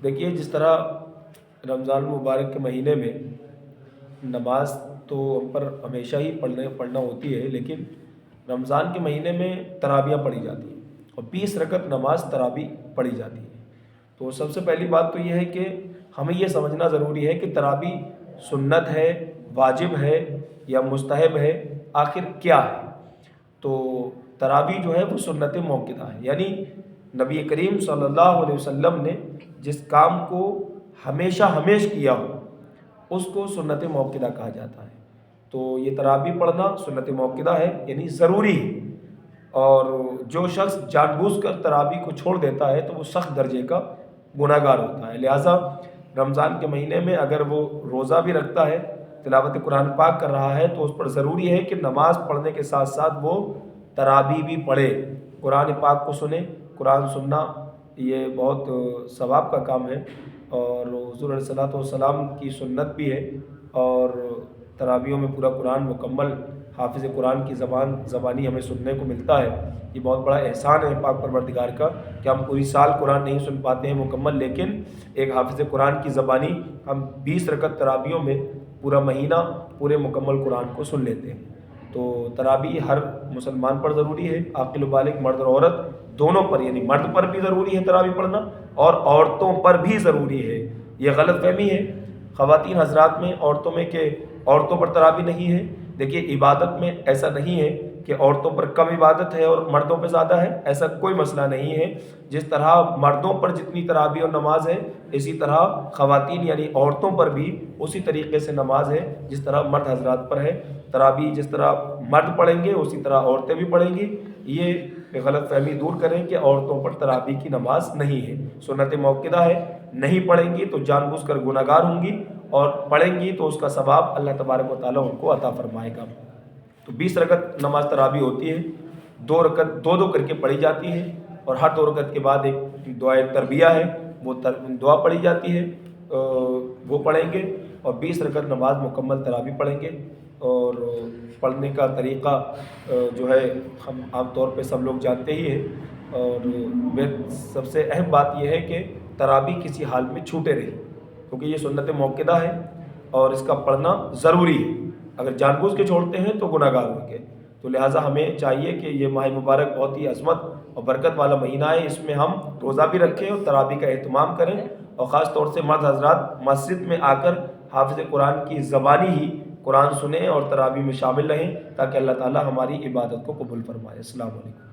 دیکھیے، جس طرح رمضان المبارک کے مہینے میں نماز تو ہم پر ہمیشہ ہی پڑھنا ہوتی ہے، لیکن رمضان کے مہینے میں تراویحیں پڑھی جاتی ہیں اور 20 رکعت نماز تراویح پڑھی جاتی ہے۔ تو سب سے پہلی بات تو یہ ہے کہ ہمیں یہ سمجھنا ضروری ہے کہ تراویح سنت ہے، واجب ہے یا مستحب ہے، آخر کیا ہے؟ تو تراویح جو ہے وہ سنت موقدہ ہے، یعنی نبی کریم صلی اللہ علیہ وسلم نے جس کام کو ہمیشہ کیا ہو اس کو سنت موقدہ کہا جاتا ہے۔ تو یہ تراویح پڑھنا سنت موقدہ ہے، یعنی ضروری ہے، اور جو شخص جان بوجھ کر تراویح کو چھوڑ دیتا ہے تو وہ سخت درجے کا گناہ گار ہوتا ہے۔ لہٰذا رمضان کے مہینے میں اگر وہ روزہ بھی رکھتا ہے، تلاوت قرآن پاک کر رہا ہے، تو اس پر ضروری ہے کہ نماز پڑھنے کے ساتھ ساتھ وہ تراویح بھی پڑھے، قرآن پاک کو سنے۔ قرآن سننا یہ بہت ثواب کا کام ہے، اور حضور علیہ الصلوۃ والسلام کی سنت بھی ہے، اور تراویحوں میں پورا قرآن مکمل حافظ قرآن کی زبانی ہمیں سننے کو ملتا ہے۔ یہ بہت بڑا احسان ہے پاک پروردگار کا کہ ہم پوری سال قرآن نہیں سن پاتے ہیں مکمل، لیکن ایک حافظ قرآن کی زبانی ہم 20 رکعت تراویحوں میں پورا مہینہ پورے مکمل قرآن کو سن لیتے ہیں۔ تو تراویح ہر مسلمان پر ضروری ہے، عاقل و بالغ مرد اور عورت دونوں پر، یعنی مرد پر بھی ضروری ہے تراویح پڑھنا اور عورتوں پر بھی ضروری ہے۔ یہ غلط فہمی ہے خواتین حضرات میں، عورتوں میں، کہ عورتوں پر تراویح نہیں ہے۔ دیکھیے، عبادت میں ایسا نہیں ہے کہ عورتوں پر کم عبادت ہے اور مردوں پہ زیادہ ہے، ایسا کوئی مسئلہ نہیں ہے۔ جس طرح مردوں پر جتنی تراویح اور نماز ہے، اسی طرح خواتین یعنی عورتوں پر بھی اسی طریقے سے نماز ہے جس طرح مرد حضرات پر ہے۔ تراویح جس طرح مرد پڑھیں گے اسی طرح عورتیں بھی پڑھیں گی۔ یہ غلط فہمی دور کریں کہ عورتوں پر تراویح کی نماز نہیں ہے، سنت موقدہ ہے، نہیں پڑھیں گی تو جان بوجھ کر گناہ گار ہوں گی، اور پڑھیں گی تو اس کا ثواب اللہ تبارک و تعالیٰ ان کو عطا فرمائے گا۔ تو 20 رکعت نماز تراویح ہوتی ہے، 2 رکعت دو کر کے پڑھی جاتی ہے، اور ہر 2 رکعت کے بعد ایک دعائے تربیہ ہے، وہ دعا پڑھی جاتی ہے، وہ پڑھیں گے، اور 20 رکعت نماز مکمل تراویح پڑھیں گے۔ اور پڑھنے کا طریقہ جو ہے ہم عام طور پہ سب لوگ جانتے ہی ہیں، اور سب سے اہم بات یہ ہے کہ تراویح کسی حال میں چھوٹے نہیں، کیونکہ یہ سنت موقدہ ہے اور اس کا پڑھنا ضروری ہے۔ اگر جان بوجھ کے چھوڑتے ہیں تو گناہ گار ہوں گے۔ تو لہٰذا ہمیں چاہیے کہ یہ ماہ مبارک بہت ہی عظمت اور برکت والا مہینہ ہے، اس میں ہم روزہ بھی رکھیں اور تراویح کا اہتمام کریں، اور خاص طور سے مرد حضرات مسجد میں آ کر حافظ قرآن کی زبانی ہی قرآن سنیں اور تراویح میں شامل رہیں، تاکہ اللہ تعالیٰ ہماری عبادت کو قبول فرمائے۔ السلام علیکم۔